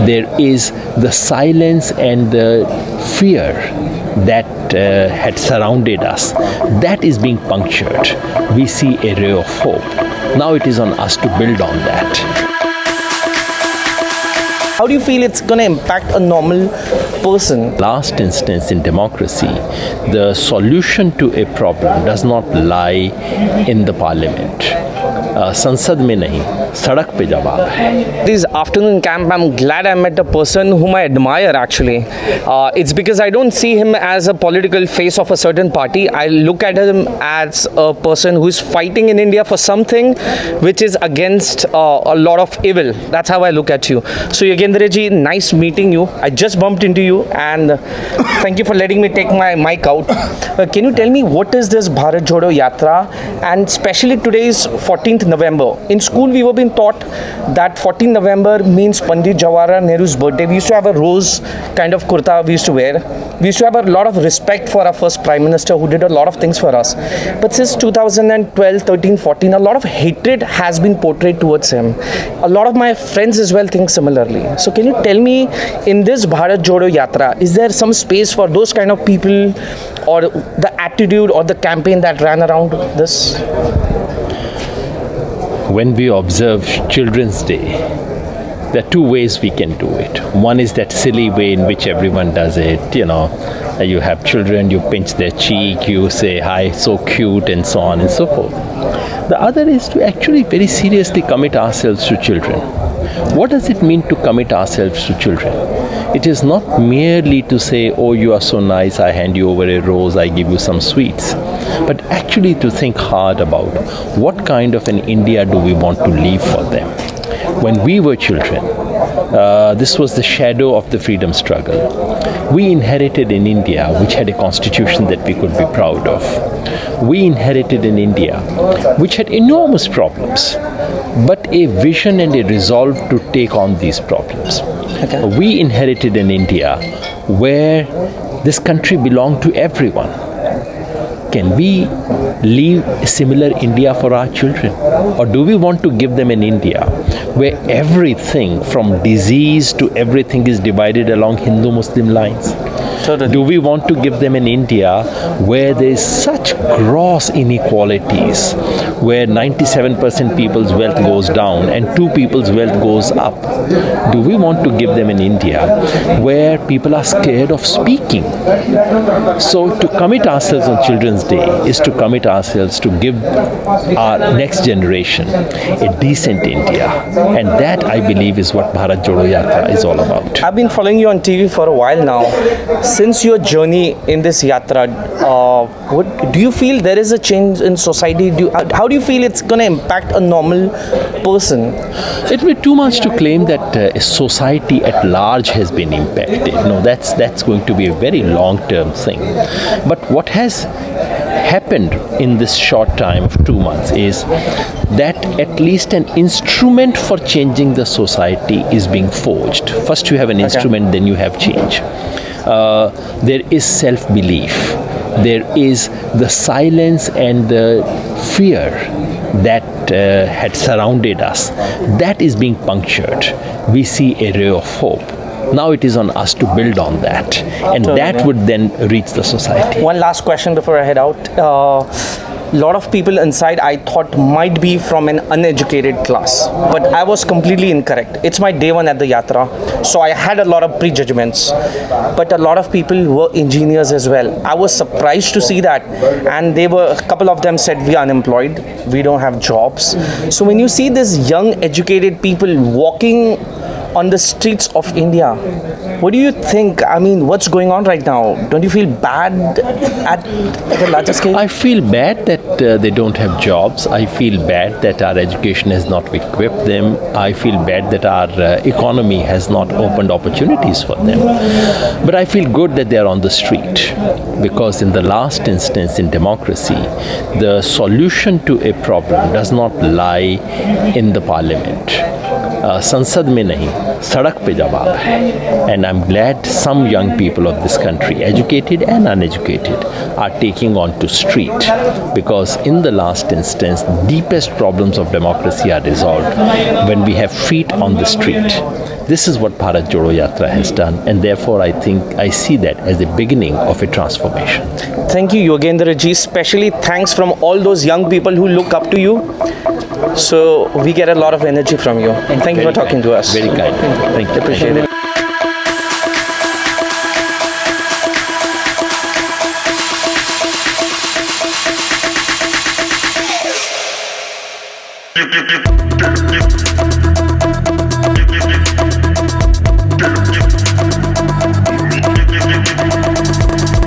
there is the silence and the fear that had surrounded us. That is being punctured. We see a ray of hope. Now it is on us to build on that. How do you feel it's going to impact a normal person? Last instance in democracy, the solution to a problem does not lie in the parliament. संसद में नहीं, सड़क पे जवाब है. This afternoon camp, I'm glad I met a person whom I admire actually. It's because I don't see him as a political face of a certain party. I look at him as a person who is fighting in India for something which is against a lot of evil. That's how I look at you. So Yogendra ji, nice meeting you. I just bumped into you and thank you for letting me take my mic out. Can you tell me what is this Bharat Jodo Yatra, and especially today is 14th November. In school we were being taught that 14th November means Pandit Jawaharlal Nehru's birthday. We used to have a rose kind of kurta we used to wear. We used to have a lot of respect for our first Prime Minister who did a lot of things for us. But since 2012, 13, 14, a lot of hatred has been portrayed towards him. A lot of my friends as well think similarly. So can you tell me, in this Bharat Jodo Yatra, is there some space for those kind of people, or the attitude or the campaign that ran around this? When we observe Children's Day, there are two ways we can do it. One is that silly way in which everyone does it. You have children, you pinch their cheek, you say, hi, so cute, and so on and so forth. The other is to actually very seriously commit ourselves to children. What does it mean to commit ourselves to children? It is not merely to say, oh, you are so nice, I hand you over a rose, I give you some sweets. But actually to think hard about what kind of an India do we want to leave for them. When we were children, this was the shadow of the freedom struggle. We inherited an India which had a constitution that we could be proud of. We inherited an India which had enormous problems, but a vision and a resolve to take on these problems. Okay. We inherited an India where this country belonged to everyone. Can we leave a similar India for our children? Or do we want to give them an India where everything from disease to everything is divided along Hindu-Muslim lines? Do we want to give them an India where there is such gross inequalities, where 97% people's wealth goes down and 2 people's wealth goes up? Do we want to give them an India where people are scared of speaking? So to commit ourselves on Children's Day is to commit ourselves to give our next generation a decent India. And that, I believe, is what Bharat Jodo Yatra is all about. I've been following you on TV for a while now. Since your journey in this yatra, do you feel there is a change in society? How do you feel it's going to impact a normal person? It would be too much to claim that a society at large has been impacted. No, that's going to be a very long-term thing. But what has happened in this short time of 2 months is that at least an instrument for changing the society is being forged. First you have an instrument, then you have change. There is self-belief. There is the silence and the fear that had surrounded us. That is being punctured. We see a ray of hope. Now it is on us to build on that, and that would then reach the society. One last question before I head out. A lot of people inside I thought might be from an uneducated class, but I was completely incorrect. It's my day one at the yatra, so I had a lot of prejudgments, but a lot of people were engineers as well. I was surprised to see that, and a couple of them said, we are unemployed, we don't have jobs. So when you see these young educated people walking on the streets of India, what do you think? I mean, what's going on right now? Don't you feel bad at the larger scale? I feel bad that they don't have jobs. I feel bad that our education has not equipped them. I feel bad that our economy has not opened opportunities for them. But I feel good that they are on the street, because in the last instance in democracy, the solution to a problem does not lie in the parliament. संसद में नहीं, सड़क पे जवाब है. And I'm glad some young people of this country, educated and uneducated, are taking on to street, because because in the last instance, the deepest problems of democracy are resolved when we have feet on the street. This is what Bharat Jodo Yatra has done, and therefore I think I see that as the beginning of a transformation. Thank you, Yogendra ji. Especially thanks from all those young people who look up to you. So we get a lot of energy from you. And thank you for talking to us. Very kind. Thank you. Appreciate it. Dip, dip, dip.